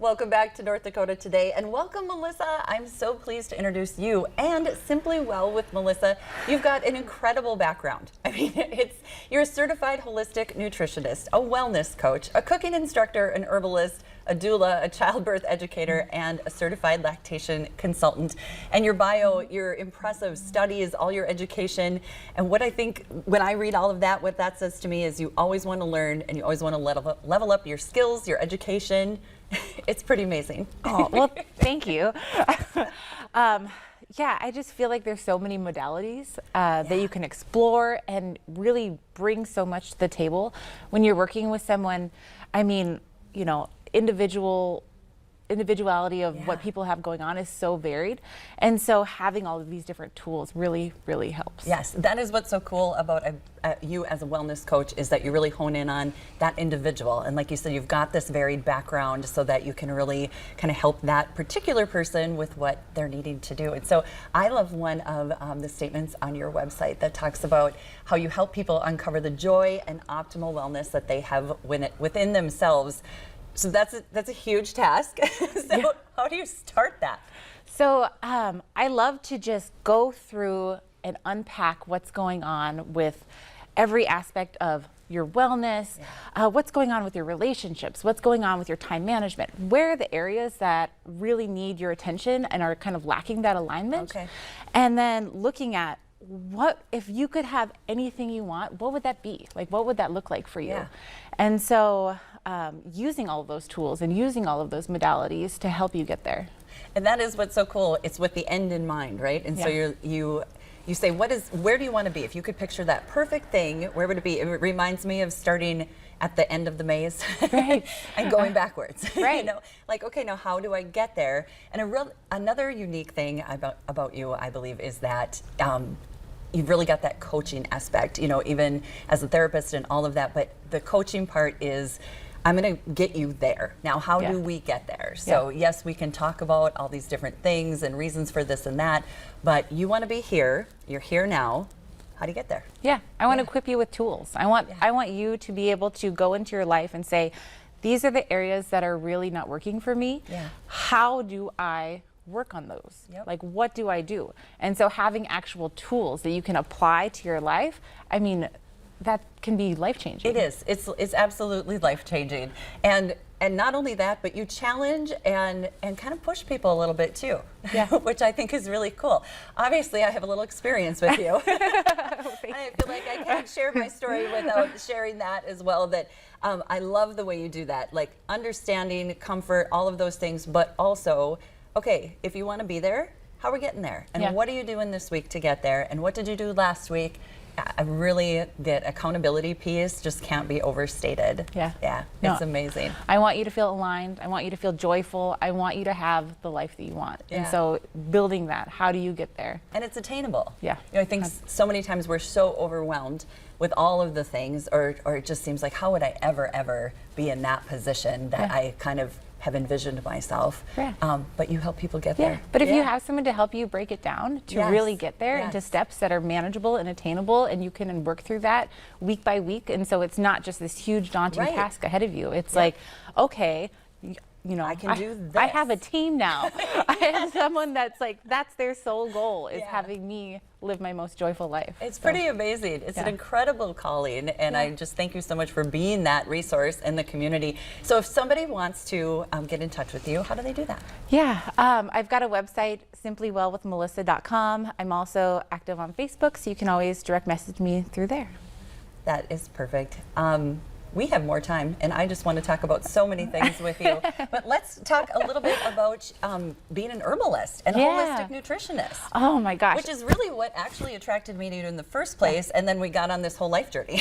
Welcome back to North Dakota Today, and welcome, Melissa. I'm so pleased to introduce you and Simply Well with Melissa. You've got an incredible background. I mean, you're a certified holistic nutritionist, a wellness coach, a cooking instructor, an herbalist, a doula, a childbirth educator, and a certified lactation consultant. And your bio, your impressive studies, all your education, and what I think when I read all of that, what that says to me is you always want to learn and you always want to level up your skills, your education. It's pretty amazing. Oh, well, thank you. Yeah, I just feel like there's so many modalities that you can explore and really bring so much to the table when you're working with someone. I mean, you know, individuality of what people have going on is so varied, and so having all of these different tools really helps. Yes, that is what's so cool about you as a wellness coach, is that you really hone in on that individual, and like you said, you've got this varied background so that you can really kind of help that particular person with what they're needing to do. And so I love one of the statements on your website that talks about how you help people uncover the joy and optimal wellness that they have within themselves. So that's a huge task. So how do you start that? So I love to just go through and unpack what's going on with every aspect of your wellness, what's going on with your relationships, what's going on with your time management, where are the areas that really need your attention and are kind of lacking that alignment. Okay. And then looking at what if you could have anything you want, what would that be? Like, what would that look like for you? Yeah. And so using all of those tools and using all of those modalities to help you get there. And that is what's so cool. It's with the end in mind, right? And so you say, where do you want to be? If you could picture that perfect thing, where would it be? It reminds me of starting at the end of the maze, right, and going backwards. Right. You know, like, okay, now how do I get there? And another unique thing about you, I believe, is that you've really got that coaching aspect, you know, even as a therapist and all of that, but the coaching part is, I'm going to get you there. Now, how do we get there? So yes, we can talk about all these different things and reasons for this and that, but you want to be here, you're here now. How do you get there? Yeah, I want to equip you with tools. I want you to be able to go into your life and say, these are the areas that are really not working for me. Yeah. How do I work on those? Like, what do I do? And so having actual tools that you can apply to your life, I mean, that can be life-changing. It is. It's absolutely life-changing. And not only that, but you challenge and kind of push people a little bit too, which I think is really cool. Obviously, I have a little experience with you. I feel like I can't share my story without sharing that as well. That I love the way you do that, like understanding, comfort, all of those things, but also, okay, if you want to be there, how are we getting there? And what are you doing this week to get there? And what did you do last week? I really, that accountability piece just can't be overstated. Yeah, it's amazing. I want you to feel aligned. I want you to feel joyful. I want you to have the life that you want. And so building that, how do you get there? And it's attainable. Yeah. You know, I think so many times we're so overwhelmed with all of the things, or it just seems like, how would I ever be in that position that I kind of have envisioned myself. But you help people get there. But if you have someone to help you break it down to really get there into steps that are manageable and attainable, and you can work through that week by week, and so it's not just this huge daunting task ahead of you. It's like, okay, you know, I can do this. I have a team now. I have someone that's like, that's their sole goal, is having me live my most joyful life. It's pretty amazing. It's an incredible calling, and I just thank you so much for being that resource in the community. So if somebody wants to get in touch with you, how do they do that? Yeah, I've got a website, simplywellwithmelissa.com. I'm also active on Facebook, so you can always direct message me through there. That is perfect. We have more time, and I just want to talk about so many things with you. But let's talk a little bit about being an herbalist and a holistic nutritionist. Oh my gosh. Which is really what actually attracted me to you in the first place, and then we got on this whole life journey.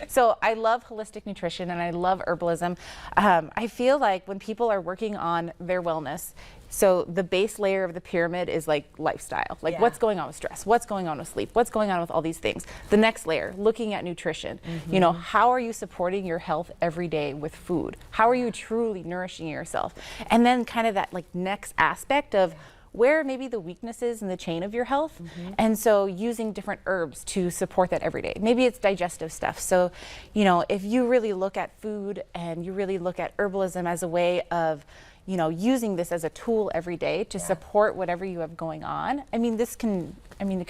So I love holistic nutrition and I love herbalism. I feel like when people are working on their wellness, so the base layer of the pyramid is like lifestyle, like what's going on with stress, what's going on with sleep, what's going on with all these things. The next layer, looking at nutrition, you know, how are you supporting your health every day with food? How are you truly nourishing yourself? And then kind of that like next aspect of where maybe the weaknesses in the chain of your health. And so using different herbs to support that every day. Maybe it's digestive stuff. So, you know, if you really look at food and you really look at herbalism as a way of, you know, using this as a tool every day to support whatever you have going on, I mean, it can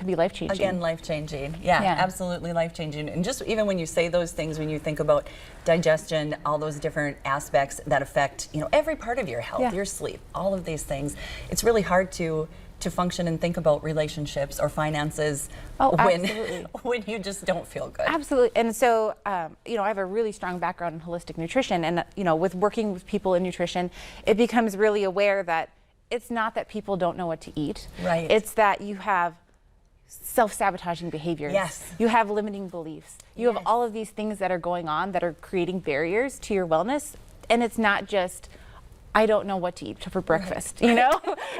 be life-changing. Again, life-changing. Yeah, absolutely life-changing. And just even when you say those things, when you think about digestion, all those different aspects that affect, you know, every part of your health, your sleep, all of these things, it's really hard to function and think about relationships or finances when you just don't feel good. Absolutely. And so, you know, I have a really strong background in holistic nutrition, and, you know, with working with people in nutrition, it becomes really aware that it's not that people don't know what to eat. Right. It's that you have self-sabotaging behaviors. Yes. You have limiting beliefs. You have all of these things that are going on that are creating barriers to your wellness. And it's not just, I don't know what to eat for breakfast, you know?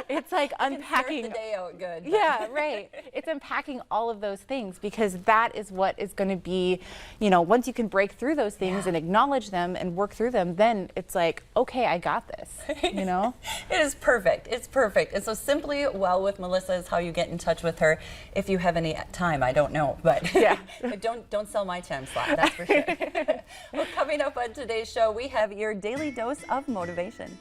It's like unpacking. Start the day out good. Yeah, right. It's unpacking all of those things, because that is what is going to be, you know, once you can break through those things and acknowledge them and work through them, then it's like, okay, I got this, you know? It is perfect. It's perfect. And so Simply Well with Melissa is how you get in touch with her. If you have any time, I don't know, but but don't sell my time slot, that's for sure. Well, coming up on today's show, we have your daily dose of motivation.